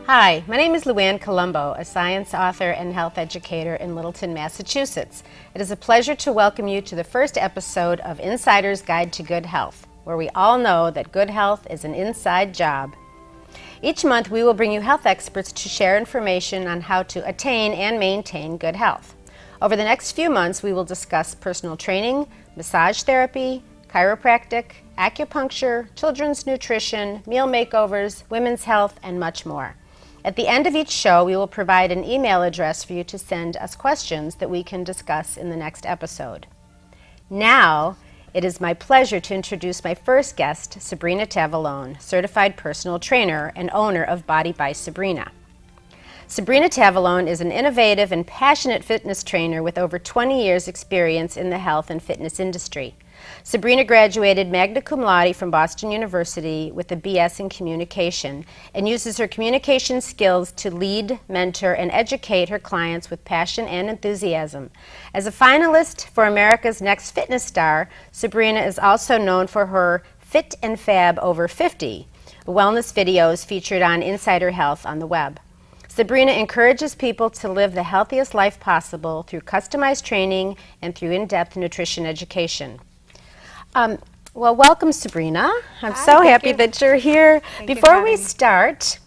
Hi, my name is Luann Colombo, a science author and health educator in Littleton, Massachusetts. It is a pleasure to welcome you to the first episode of Insider's Guide to Good Health, where we all know that good health is an inside job. Each month we will bring you health experts to share information on how to attain and maintain good health. Over the next few months we will discuss personal training, massage therapy, chiropractic, acupuncture, children's nutrition, meal makeovers, women's health, and much more. At the end of each show, we will provide an email address for you to send us questions that we can discuss in the next episode. Now, it is my pleasure to introduce my first guest, Sabrina Tavalone, certified personal trainer and owner of Body by Sabrina. Sabrina Tavalone is an innovative and passionate fitness trainer with over 20 years' experience in the health and fitness industry. Sabrina graduated magna cum laude from Boston University with a BS in communication and uses her communication skills to lead, mentor, and educate her clients with passion and enthusiasm. As a finalist for America's Next Fitness Star, Sabrina is also known for her Fit and Fab Over 50 wellness videos featured on Insider Health on the web. Sabrina encourages people to live the healthiest life possible through customized training and through in-depth nutrition education. Well, welcome, Sabrina. I'm so happy that you're here. Before we start,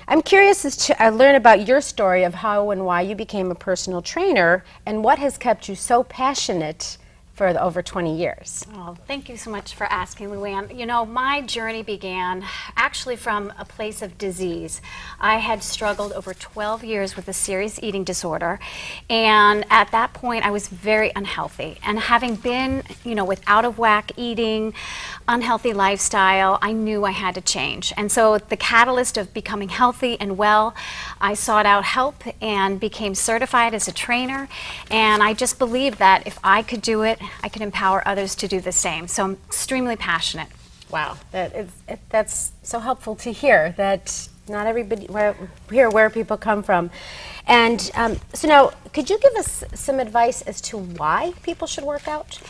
I'm curious as to learn about your story of how and why you became a personal trainer and what has kept you so passionate for over 20 years. Oh, thank you so much for asking, Luann. You know, my journey began actually from a place of disease. I had struggled over 12 years with a serious eating disorder, and at that point I was very unhealthy. And having been, you know, with out of whack eating, unhealthy lifestyle, I knew I had to change. And so the catalyst of becoming healthy and well, I sought out help and became certified as a trainer, and I just believed that if I could do it, I can empower others to do the same. So I'm extremely passionate. Wow, that's so helpful to hear that not everybody where people come from. And so now, could you give us some advice as to why people should work out?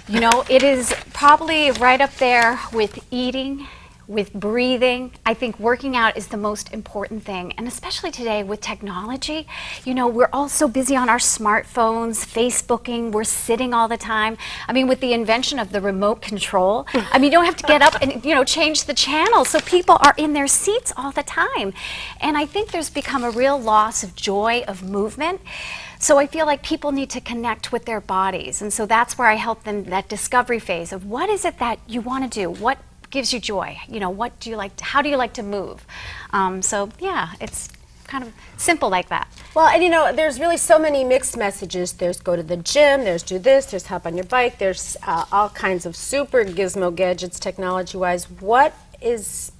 You know, it is probably right up there with eating, with breathing. I think working out is the most important thing, and especially today with technology. You know, we're all so busy on our smartphones, Facebooking, we're sitting all the time. I mean, with the invention of the remote control, I mean, you don't have to get up and, you know, change the channel, so people are in their seats all the time. And I think there's become a real loss of joy of movement. So I feel like people need to connect with their bodies, and so that's where I help them, that discovery phase of what is it that you want to do, what gives you joy, you know, what do you like, how do you like to move? So yeah, it's kind of simple like that. Well, and you know, there's really so many mixed messages. There's go to the gym, there's do this, there's hop on your bike, there's all kinds of super gizmo gadgets technology-wise. What is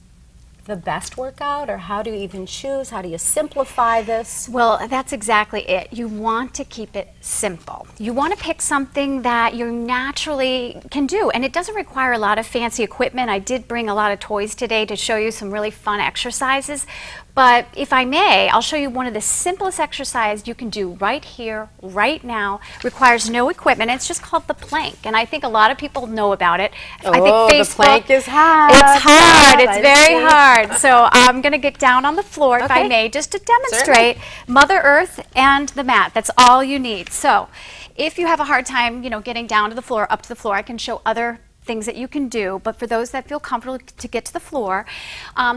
the best workout, or how do you even choose? How do you simplify this? Well, that's exactly it. You want to keep it simple. You want to pick something that you naturally can do, and it doesn't require a lot of fancy equipment. I did bring a lot of toys today to show you some really fun exercises, but if I may, I'll show you one of the simplest exercises you can do right here, right now. Requires no equipment. It's just called the plank, and I think a lot of people know about it. Oh, I think Facebook, the plank is hard. It's hard. It's very hard. So I'm going to get down on the floor, if I may, just to demonstrate Mother Earth and the mat. That's all you need. So if you have a hard time, you know, getting down to the floor, up to the floor, I can show other things that you can do, but for those that feel comfortable to get to the floor,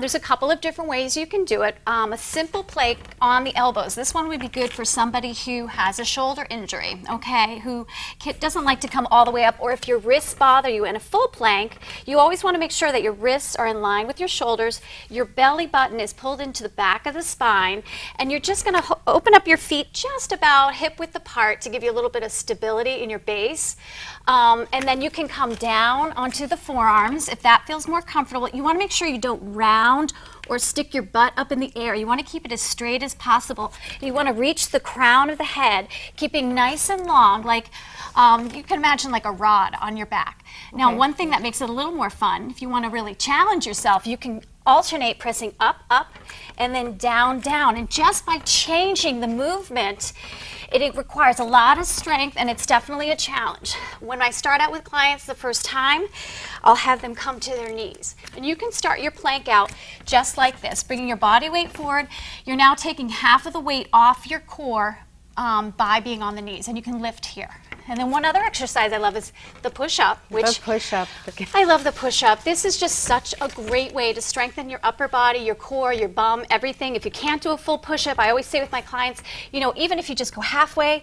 there's a couple of different ways you can do it. A simple plank on the elbows. This one would be good for somebody who has a shoulder injury, okay, who doesn't like to come all the way up, or if your wrists bother you. In a full plank, you always want to make sure that your wrists are in line with your shoulders, your belly button is pulled into the back of the spine, and you're just going to open up your feet just about hip width apart to give you a little bit of stability in your base, and then you can come down down onto the forearms if that feels more comfortable. You want to make sure you don't round or stick your butt up in the air. You want to keep it as straight as possible. You want to reach the crown of the head, keeping nice and long, like you can imagine like a rod on your back. Now, one thing that makes it a little more fun, if you want to really challenge yourself, you can alternate pressing up, up, and then down, down. And just by changing the movement, it requires a lot of strength, and it's definitely a challenge. When I start out with clients the first time, I'll have them come to their knees. And you can start your plank out just like this, bringing your body weight forward. You're now taking half of the weight off your core by being on the knees, and you can lift here. And then one other exercise I love is the push-up, which The push-up. I love the push-up. This is just such a great way to strengthen your upper body, your core, your bum, everything. If you can't do a full push-up, I always say with my clients, you know, even if you just go halfway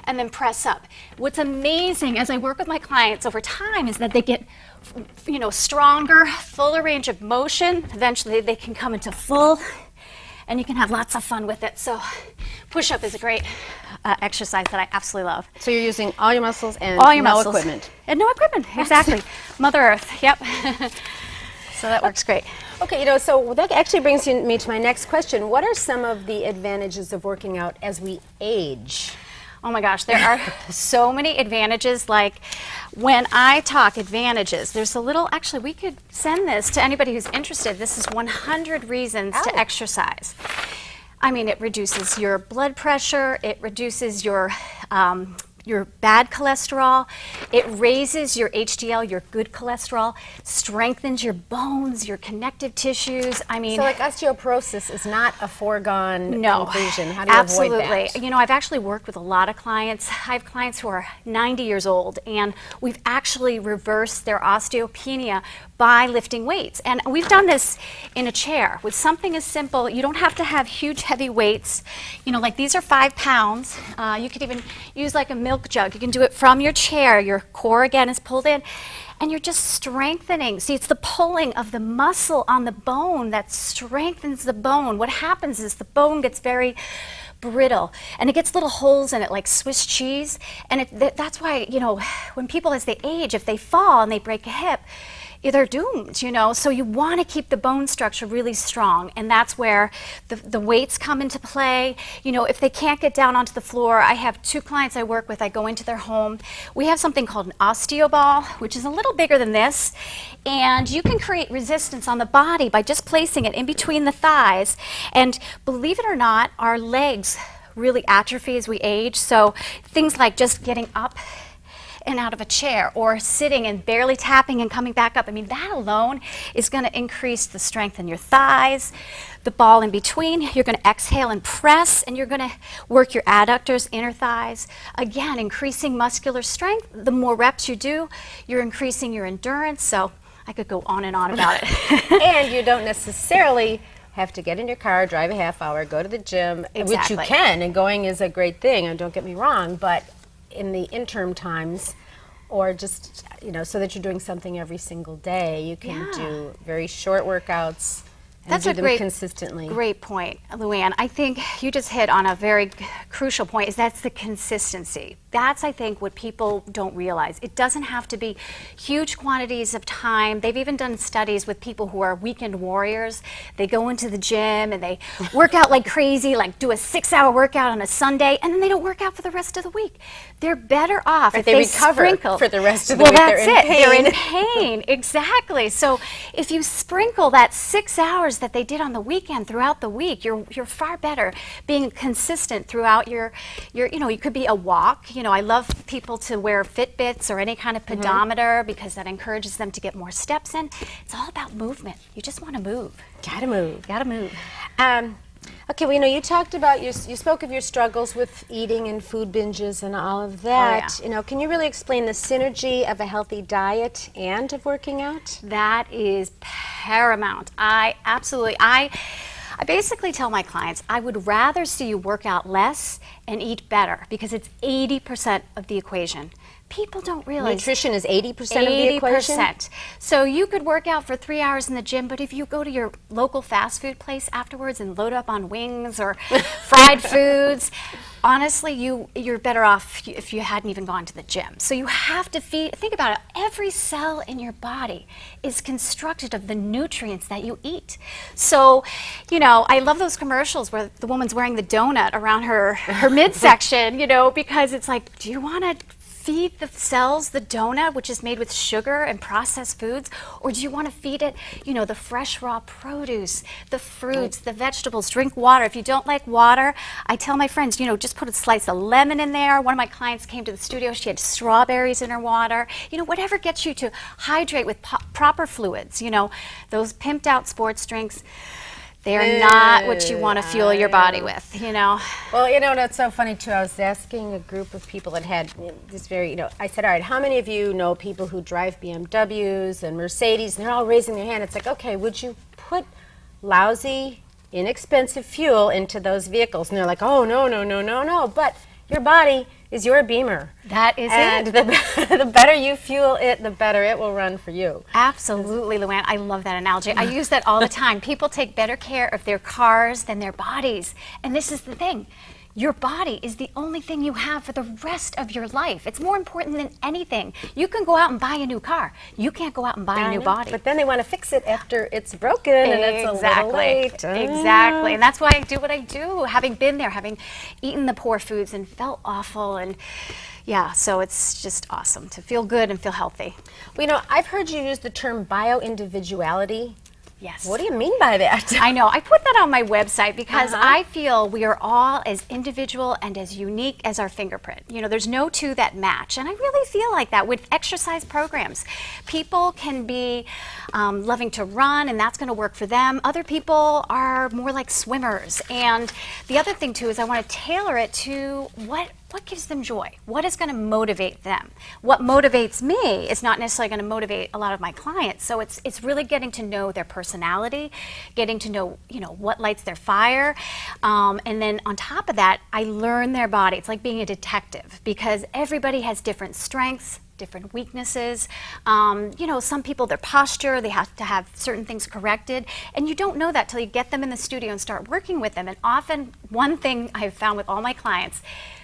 and then press up. What's amazing as I work with my clients over time is that they get, you know, stronger, fuller range of motion. Eventually they can come into full, and you can have lots of fun with it. So push-up is a great exercise that I absolutely love. So you're using all your muscles and All your no muscles. equipment. And no equipment, exactly. Mother Earth, yep. So that works great. Okay, you know, so that actually brings me to my next question. What are some of the advantages of working out as we age? Oh my gosh, there are so many advantages. Like when I talk advantages, there's a little, actually we could send this to anybody who's interested. This is 100 reasons to exercise. I mean, it reduces your blood pressure, it reduces your bad cholesterol, it raises your HDL, your good cholesterol, strengthens your bones, your connective tissues. I mean, So like osteoporosis is not a foregone conclusion. How do you absolutely. avoid that? You know, I've actually worked with a lot of clients. I have clients who are 90 years old, and we've actually reversed their osteopenia by lifting weights. And we've done this in a chair with something as simple. You don't have to have huge, heavy weights. You know, like these are 5 pounds. You could even use like a milk jug. You can do it from your chair. Your core, again, is pulled in. And you're just strengthening. See, it's the pulling of the muscle on the bone that strengthens the bone. What happens is the bone gets very brittle, and it gets little holes in it like Swiss cheese. And that's why, you know, when people as they age, if they fall and they break a hip, they're doomed, you know. So you want to keep the bone structure really strong, and that's where the weights come into play. You know, if they can't get down onto the floor, I have 2 clients I work with. I go into their home. We have something called an osteoball, which is a little bigger than this, and you can create resistance on the body by just placing it in between the thighs. And believe it or not, our legs really atrophy as we age. So things like just getting up and out of a chair, or sitting and barely tapping and coming back up. I mean, that alone is going to increase the strength in your thighs, the ball in between. You're going to exhale and press, and you're going to work your adductors, inner thighs. Again, increasing muscular strength. The more reps you do, you're increasing your endurance. So I could go on and on about it. And you don't necessarily have to get in your car, drive a half hour, go to the gym, which you can, and going is a great thing, and don't get me wrong, but in the interim times, or just, you know, so that you're doing something every single day, you can do very short workouts and That's do a them consistently. Great point, Luann. I think you just hit on a very crucial point, is that's the consistency. That's, I think, what people don't realize. It doesn't have to be huge quantities of time. They've even done studies with people who are weekend warriors. They go into the gym and they work out like crazy, like do a 6-hour workout on a Sunday, and then they don't work out for the rest of the week. They're better off if they recover for the rest of the week. Well, that's it. They're in pain. Exactly. So if you sprinkle that 6 hours that they did on the weekend throughout the week, you're far better being consistent throughout your you know, you could be a walk. You know, I love people to wear Fitbits or any kind of pedometer because that encourages them to get more steps in. It's all about movement. You just want to move. Gotta move. Gotta move. Okay, well, you know, you talked about, you spoke of your struggles with eating and food binges and all of that. Oh, yeah. You know, can you really explain the synergy of a healthy diet and of working out? That is paramount. I basically tell my clients, I would rather see you work out less and eat better, because it's 80% of the equation. People don't realize Nutrition is 80% of the equation? 80%. So you could work out for 3 hours in the gym, but if you go to your local fast food place afterwards and load up on wings or fried foods, honestly, you're better off if you hadn't even gone to the gym. So you have to think about it, every cell in your body is constructed of the nutrients that you eat. So, I love those commercials where the woman's wearing the donut around her midsection, because it's like, do you want to feed the cells the donut, which is made with sugar and processed foods, or do you want to feed it, the fresh raw produce, the fruits, the vegetables? Drink water. If you don't like water, I tell my friends, just put a slice of lemon in there. One of my clients came to the studio, she had strawberries in her water. Whatever gets you to hydrate with proper fluids, those pimped out sports drinks, they're not what you want to fuel your body with, Well, that's so funny too. I was asking a group of people that had this very, I said, all right, how many of you know people who drive BMWs and Mercedes? And they're all raising their hand. It's like, okay, would you put lousy, inexpensive fuel into those vehicles? And they're like, oh, no. But your body is your Beamer. That is and it. And the better you fuel it, the better it will run for you. Absolutely, Luann. I love that analogy. I use that all the time. People take better care of their cars than their bodies. And this is the thing. Your body is the only thing you have for the rest of your life. It's more important than anything. You can go out and buy a new car. You can't go out and buy a new body. But then they want to fix it after it's broken and it's a little late. Exactly. And that's why I do what I do, having been there, having eaten the poor foods and felt awful. And yeah, so it's just awesome to feel good and feel healthy. Well, I've heard you use the term bio-individuality. Yes. What do you mean by that? I know. I put that on my website because I feel we are all as individual and as unique as our fingerprint. There's no two that match. And I really feel like that with exercise programs. People can be loving to run, and that's going to work for them. Other people are more like swimmers. And the other thing, too, is I want to tailor it to what gives them joy? What is going to motivate them? What motivates me is not necessarily going to motivate a lot of my clients. So it's really getting to know their personality, getting to know, what lights their fire. And then on top of that, I learn their body. It's like being a detective because everybody has different strengths, different weaknesses. Some people, their posture, they have to have certain things corrected. And you don't know that till you get them in the studio and start working with them. And often, one thing I've found with all my clients,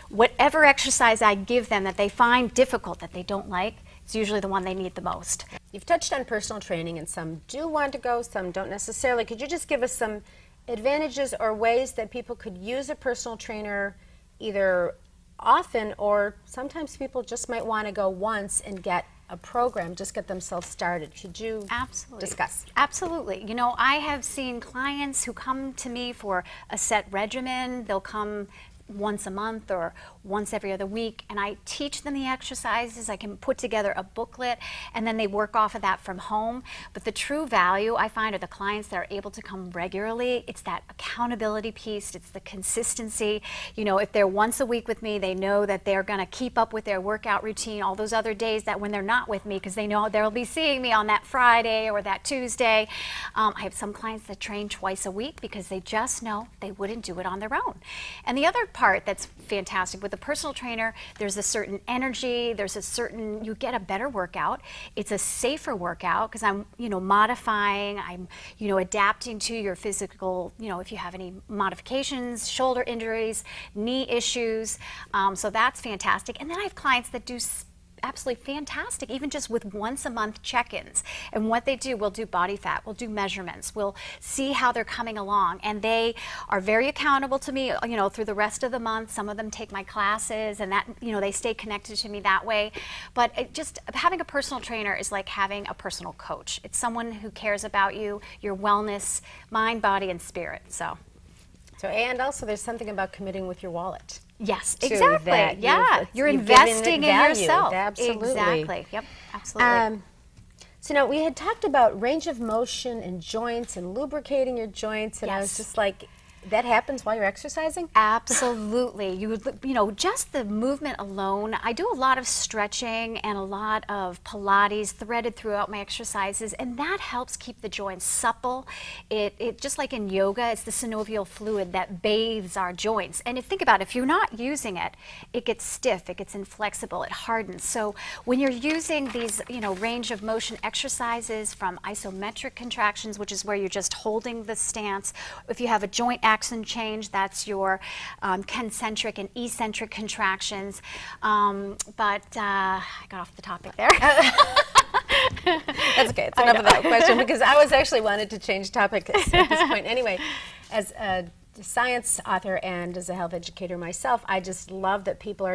whatever exercise I give them that they find difficult, that they don't like, it's usually the one they need the most. You've touched on personal training, and some do want to go, some don't necessarily. Could you just give us some advantages or ways that people could use a personal trainer either often, or sometimes people just might want to go once and get a program, just get themselves started? Could you discuss? Absolutely. I have seen clients who come to me for a set regimen. They'll come once a month or once every other week, and I teach them the exercises. I can put together a booklet, and then they work off of that from home. But the true value I find are the clients that are able to come regularly. It's that accountability piece. It's the consistency. If they're once a week with me, they know that they're going to keep up with their workout routine all those other days that when they're not with me, because they know they'll be seeing me on that Friday or that Tuesday. I have some clients that train twice a week because they just know they wouldn't do it on their own. And the other part that's fantastic with a personal trainer, there's a certain energy, you get a better workout. It's a safer workout because I'm, modifying, I'm, adapting to your physical, if you have any modifications, shoulder injuries, knee issues. So that's fantastic. And then I have clients that do absolutely fantastic, even just with once a month check-ins. And what they do, we'll do body fat, we'll do measurements, we'll see how they're coming along. And they are very accountable to me, through the rest of the month. Some of them take my classes, and that, they stay connected to me that way. But just having a personal trainer is like having a personal coach. It's someone who cares about you, your wellness, mind, body, and spirit. So, and also there's something about committing with your wallet. Yes, exactly. Yeah, you're investing in yourself. Absolutely. Exactly. Yep, absolutely. So now we had talked about range of motion and joints and lubricating your joints, and I was just like, that happens while you're exercising? Absolutely. Just the movement alone. I do a lot of stretching and a lot of Pilates threaded throughout my exercises, and that helps keep the joints supple. It just like in yoga, it's the synovial fluid that bathes our joints. And think about it, if you're not using it, it gets stiff, it gets inflexible, it hardens. So when you're using these, range of motion exercises, from isometric contractions, which is where you're just holding the stance, if you have a joint Jackson change. That's your concentric and eccentric contractions. But I got off the topic there. That's okay. It's enough of that question, because I was actually wanted to change topic at this point. Anyway, as a science author and as a health educator myself, I just love that people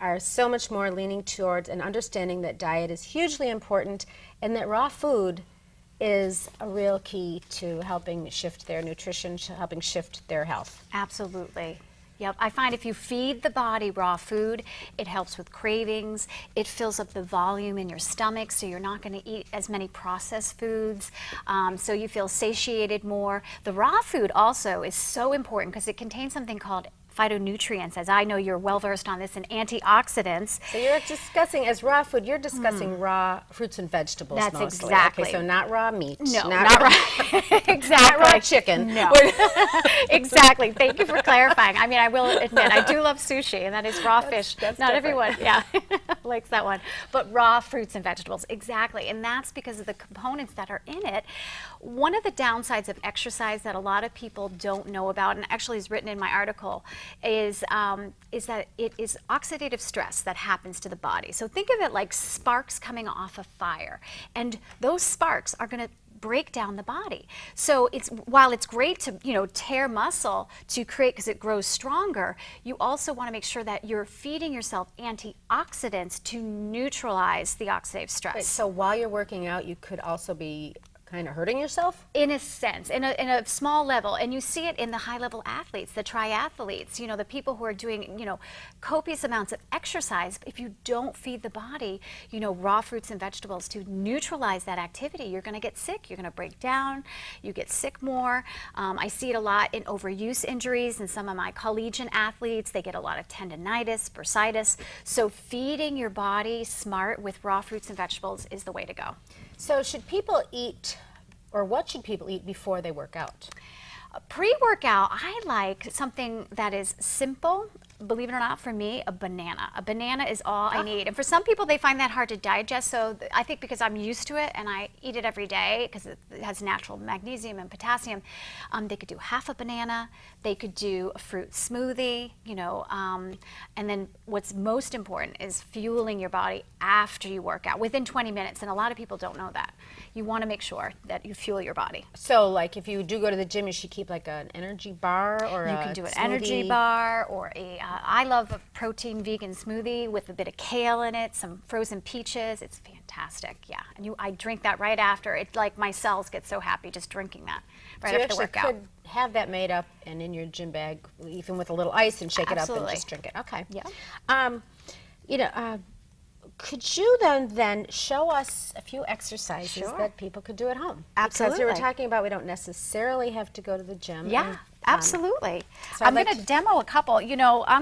are so much more leaning towards and understanding that diet is hugely important, and that raw food is a real key to helping shift their nutrition, helping shift their health. Absolutely. Yep, I find if you feed the body raw food, it helps with cravings. It fills up the volume in your stomach, so you're not going to eat as many processed foods, so you feel satiated more. The raw food also is so important because it contains something called phytonutrients, as I know you're well versed on this, and antioxidants. So you're discussing, as raw food, you're discussing raw fruits and vegetables. That's mostly. exactly. Okay, so not raw meat. No, not raw. Exactly. Not raw chicken. No. Exactly. Thank you for clarifying. I mean, I will admit, I do love sushi, and that is raw fish. That's not different. everyone, likes that one. But raw fruits and vegetables, exactly. And that's because of the components that are in it. One of the downsides of exercise that a lot of people don't know about, and actually is written in my article, is that it is oxidative stress that happens to the body. So think of it like sparks coming off a fire, and those sparks are going to break down the body. So while it's great to tear muscle to create, because it grows stronger, you also want to make sure that you're feeding yourself antioxidants to neutralize the oxidative stress. Right, so while you're working out, you could also be kind of hurting yourself? In a sense, in a small level, and you see it in the high-level athletes, the triathletes, the people who are doing, copious amounts of exercise. If you don't feed the body, raw fruits and vegetables to neutralize that activity, you're going to get sick, you're going to break down, you get sick more. I see it a lot in overuse injuries, and some of my collegiate athletes, they get a lot of tendonitis, bursitis. So feeding your body smart with raw fruits and vegetables is the way to go. So should people eat, or what should people eat before they work out? Pre-workout, I like something that is simple. Believe it or not, for me, a banana. A banana is all I need. And for some people, they find that hard to digest. So I think because I'm used to it and I eat it every day because it has natural magnesium and potassium, they could do half a banana. They could do a fruit smoothie, and then what's most important is fueling your body after you work out within 20 minutes. And a lot of people don't know that. You want to make sure that you fuel your body. So like if you do go to the gym, you should keep like an energy bar or you can do an energy bar or I love a protein vegan smoothie with a bit of kale in it, some frozen peaches. It's fantastic, yeah. And I drink that right after. It's like my cells get so happy just drinking that right after the workout. So you actually could have that made up and in your gym bag, even with a little ice, and shake Absolutely. it up and just drink it. Okay. Yeah. Could you then show us a few exercises Sure. that people could do at home? Absolutely. Because you were talking about we don't necessarily have to go to the gym. Yeah, and, absolutely. so I'm I'd like going to demo a couple. I'm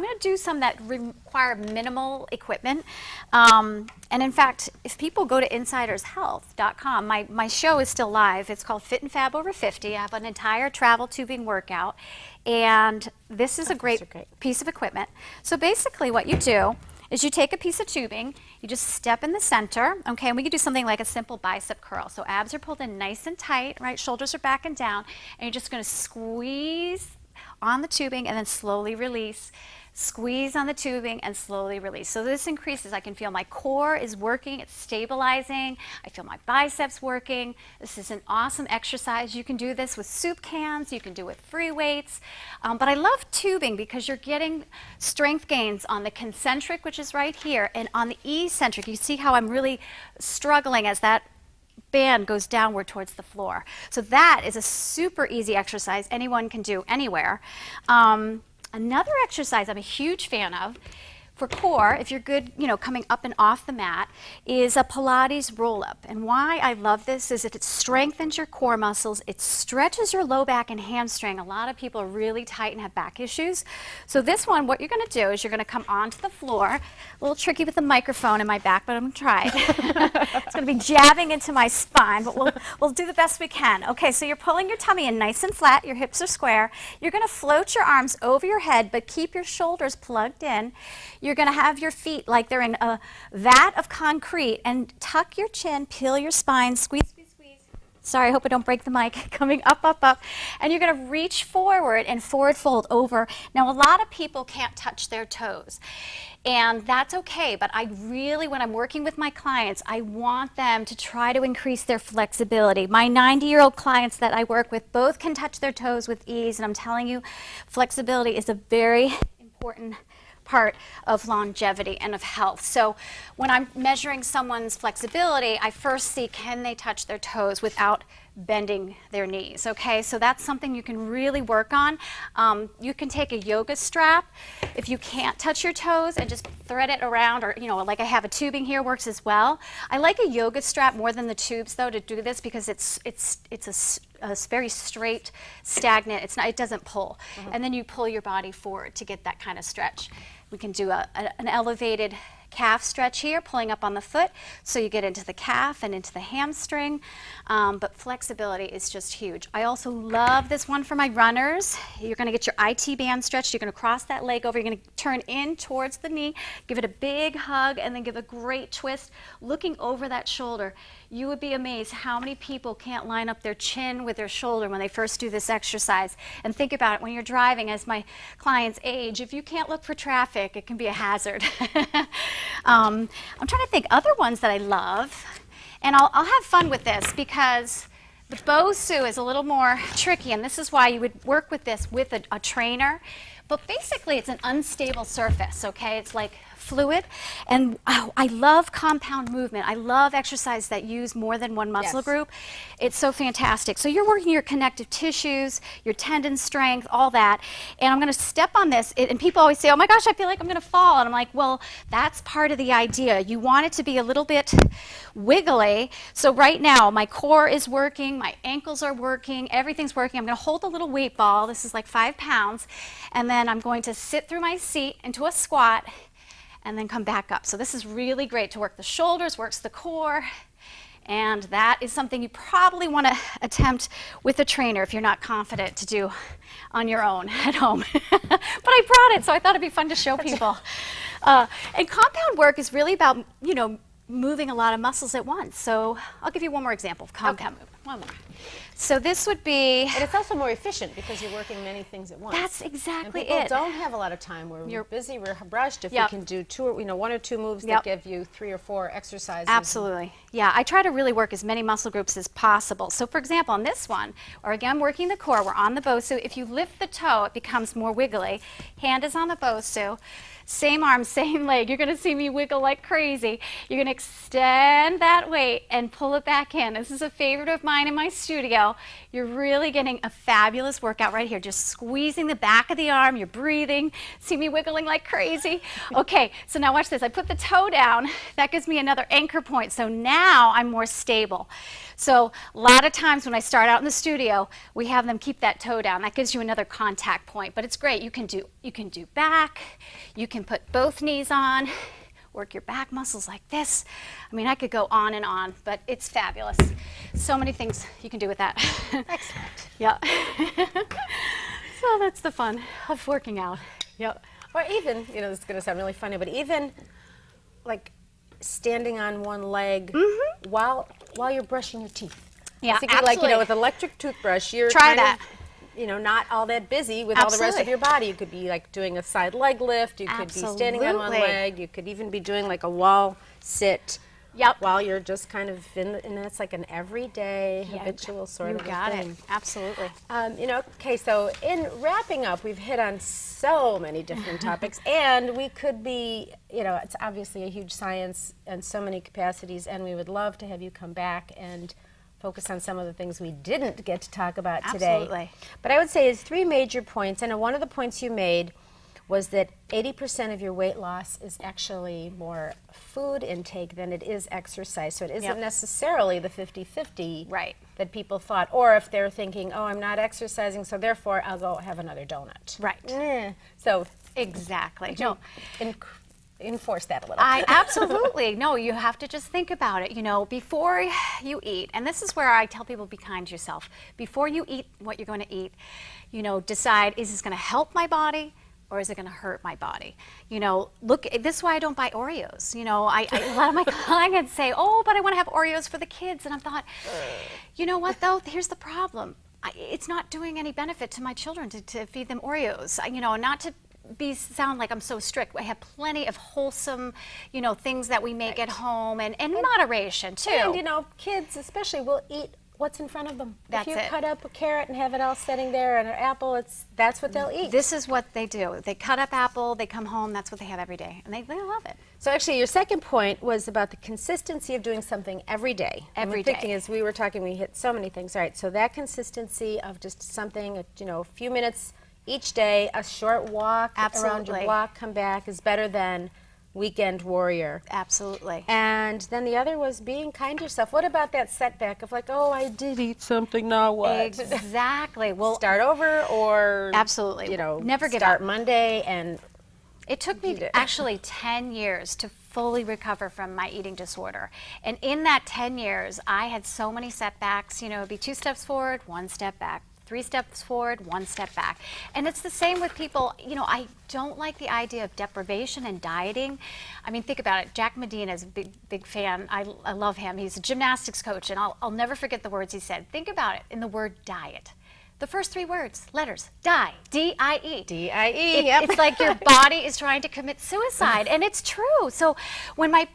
going to do some that require minimal equipment. And in fact, if people go to insidershealth.com, my show is still live. It's called Fit and Fab Over 50. I have an entire travel tubing workout. And this is a great piece of equipment. So basically what you do is you take a piece of tubing, you just step in the center, okay, and we could do something like a simple bicep curl. So abs are pulled in nice and tight, right, shoulders are back and down, and you're just gonna squeeze on the tubing and then slowly release. Squeeze on the tubing and slowly release. So this increases, I can feel my core is working, it's stabilizing, I feel my biceps working. This is an awesome exercise. You can do this with soup cans, you can do it with free weights, but I love tubing because you're getting strength gains on the concentric, which is right here, and on the eccentric. You see how I'm really struggling as that band goes downward towards the floor. So that is a super easy exercise anyone can do anywhere. Another exercise I'm a huge fan of for core, if you're good, coming up and off the mat, is a Pilates roll-up. And why I love this is that it strengthens your core muscles, it stretches your low back and hamstring. A lot of people are really tight and have back issues. So this one, what you're gonna do is you're gonna come onto the floor, a little tricky with the microphone in my back, but I'm gonna try it. It's gonna be jabbing into my spine, but we'll do the best we can. Okay, so you're pulling your tummy in nice and flat, your hips are square. You're gonna float your arms over your head, but keep your shoulders plugged in. You're going to have your feet like they're in a vat of concrete and tuck your chin, peel your spine, squeeze, squeeze, squeeze. sorry, I hope I don't break the mic, coming up, up, up, and you're gonna reach forward and forward fold over. Now, a lot of people can't touch their toes, and that's okay, but I really, when I'm working with my clients, I want them to try to increase their flexibility. My 90-year-old clients that I work with both can touch their toes with ease, and I'm telling you, flexibility is a very important part of longevity and of health. So when I'm measuring someone's flexibility, I first see, can they touch their toes without bending their knees? Okay, so that's something you can really work on. You can take a yoga strap if you can't touch your toes and just thread it around, or like I have a tubing here, works as well. I like a yoga strap more than the tubes though to do this, because it's a very straight, stagnant. It doesn't pull, and then you pull your body forward to get that kind of stretch. We can do an elevated calf stretch here, pulling up on the foot, so you get into the calf and into the hamstring, but flexibility is just huge. I also love this one for my runners. You're going to get your IT band stretched. You're going to cross that leg over. You're going to turn in towards the knee, give it a big hug, and then give a great twist, looking over that shoulder. You would be amazed how many people can't line up their chin with their shoulder when they first do this exercise. And think about it, when you're driving, as my clients age, if you can't look for traffic, it can be a hazard. I'm trying to think other ones that I love, and I'll have fun with this because the Bosu is a little more tricky, and this is why you would work with this with a trainer. But basically, it's an unstable surface, okay? It's like fluid, and I love compound movement. I love exercise that use more than one muscle group. It's so fantastic. So you're working your connective tissues, your tendon strength, all that, and I'm gonna step on this, and people always say, oh my gosh, I feel like I'm gonna fall, and I'm like, well, that's part of the idea. You want it to be a little bit wiggly. So right now, my core is working, my ankles are working, everything's working. I'm gonna hold a little weight ball, this is like 5 pounds, and then I'm going to sit through my seat into a squat, and then come back up. So this is really great to work the shoulders, works the core, and that is something you probably want to attempt with a trainer if you're not confident to do on your own at home. But I brought it, so I thought it'd be fun to show people. And compound work is really about, moving a lot of muscles at once. So I'll give you one more example of compound movement. One more. So this would be... And it's also more efficient because you're working many things at once. That's exactly and people it. don't have a lot of time. We're busy, we're rushed. If we can do one or two moves that give you 3 or 4 exercises. Absolutely. Yeah, I try to really work as many muscle groups as possible. So for example, on this one, or again, working the core, we're on the Bosu. If you lift the toe, it becomes more wiggly. Hand is on the Bosu. Same arm, same leg. You're going to see me wiggle like crazy. You're going to extend that weight and pull it back in. This is a favorite of mine in my studio. You're really getting a fabulous workout right here. Just squeezing the back of the arm. You're breathing. See me wiggling like crazy? Okay, so now watch this. I put the toe down. That gives me another anchor point. So now I'm more stable. So a lot of times when I start out in the studio, we have them keep that toe down. That gives you another contact point. But it's great. You can do back. You can put both knees on. Work your back muscles like this. I mean, I could go on and on, but it's fabulous. So many things you can do with that. Excellent. Yeah. So that's the fun of working out. Yep. Or even, this is going to sound really funny, but even like standing on one leg while you're brushing your teeth. Yeah, absolutely. Like, with an electric toothbrush, you're Try that. Not all that busy with all the rest of your body. You could be like doing a side leg lift. You could be standing on one leg. You could even be doing like a wall sit. Yep. While you're just kind of and it's like an everyday habitual sort of thing. You got it. Absolutely. Okay, so in wrapping up, we've hit on so many different topics, and we could be, it's obviously a huge science and so many capacities, and we would love to have you come back and focus on some of the things we didn't get to talk about today. Absolutely. But I would say it's 3 major points, and one of the points you made was that 80% of your weight loss is actually more food intake than it is exercise. So it isn't necessarily the 50-50 that people thought. Or if they're thinking, oh, I'm not exercising, so therefore I'll go have another donut. Right. So exactly. No. Enforce that a little. Absolutely. No, you have to just think about it, before you eat. And this is where I tell people, be kind to yourself. Before you eat what you're going to eat, decide, is this going to help my body or is it going to hurt my body? You know, look, this is why I don't buy Oreos. You know, a lot of my clients say, oh, but I want to have Oreos for the kids. And I thought, you know what, though? Here's the problem. It's not doing any benefit to my children to feed them Oreos. You know, not to sound like I'm so strict. I have plenty of wholesome, you know, things that we make at home, and moderation too. And you know, kids especially will eat what's in front of them. That's if you it. cut up a carrot and have it all sitting there and an apple, that's what they'll eat. This is what they do. They cut up apple, they come home, that's what they have every day, and they love it. So actually, your second point was about the consistency of doing something every day. Every day. I'm thinking as we were talking, we hit so many things. All right, so that consistency of just something, you know, a few minutes each day, a short walk around your block, come back, is better than weekend warrior. Absolutely. And then the other was being kind to yourself. What about that setback of like, oh, I did eat something, now what? Exactly. Well, start over, or absolutely, you know, never give start up. Monday. And it took me actually 10 years to fully recover from my eating disorder. And in that 10 years, I had so many setbacks. You know, it'd be 2 steps forward, 1 step back. 3 steps forward, 1 step back. And it's the same with people. You know, I don't like the idea of deprivation and dieting. I mean, think about it. Jack Medina is a big fan. I love him. He's a gymnastics coach, and I'll never forget the words he said. Think about it in the word diet. The first 3 words, letters, die, D-I-E. D-I-E, yep. It's like your body is trying to commit suicide, and it's true. So when my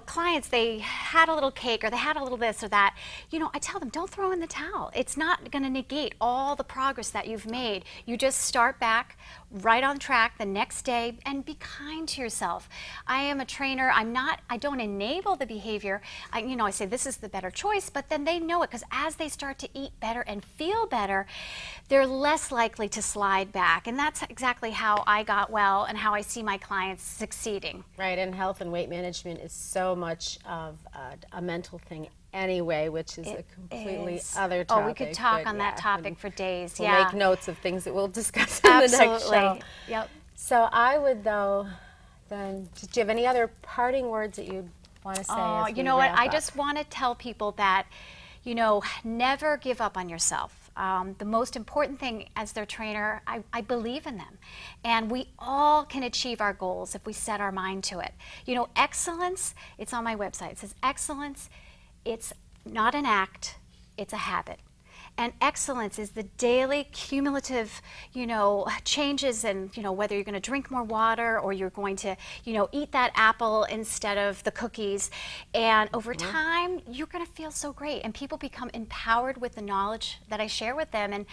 clients, they had a little cake or they had a little this or that, you know, I tell them, don't throw in the towel. It's not going to negate all the progress that you've made. You just start back right on track the next day and be kind to yourself. I am a trainer. I don't enable the behavior. I say this is the better choice, but then they know it, because as they start to eat better and feel better, they're less likely to slide back. And that's exactly how I got well and how I see my clients succeeding. Right, and health and weight management is so much of a mental thing anyway, which is a completely other topic. Oh, we could talk on that topic for days. We'll make notes of things that we'll discuss in the next show. Yep. So I would, though, then, do you have any other parting words that you'd want to say? Oh, you know what? I just want to tell people that, you know, never give up on yourself. The most important thing as their trainer, I believe in them. And we all can achieve our goals if we set our mind to it. You know, excellence, it's on my website. It says excellence, it's not an act, it's a habit. And excellence is the daily cumulative, you know, changes in, you know, whether you're going to drink more water or you're going to, you know, eat that apple instead of the cookies. And over time, you're going to feel so great. And people become empowered with the knowledge that I share with them. And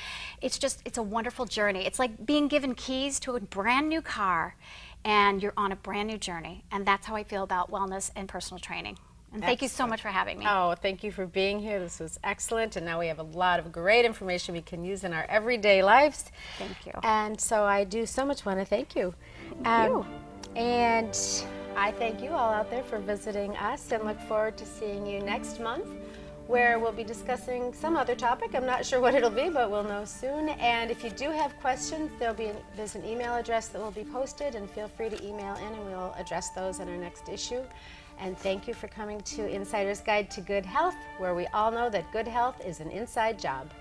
it's a wonderful journey. It's like being given keys to a brand new car, and you're on a brand new journey. And that's how I feel about wellness and personal training. And thank you so much for having me. Oh, thank you for being here. This was excellent. And now we have a lot of great information we can use in our everyday lives. Thank you. And so I do so much want to thank you. Thank you. And I thank you all out there for visiting us, and look forward to seeing you next month, where we'll be discussing some other topic. I'm not sure what it'll be, but we'll know soon. And if you do have questions, there's an email address that will be posted, and feel free to email in, and we'll address those in our next issue. And thank you for coming to Insider's Guide to Good Health, where we all know that good health is an inside job.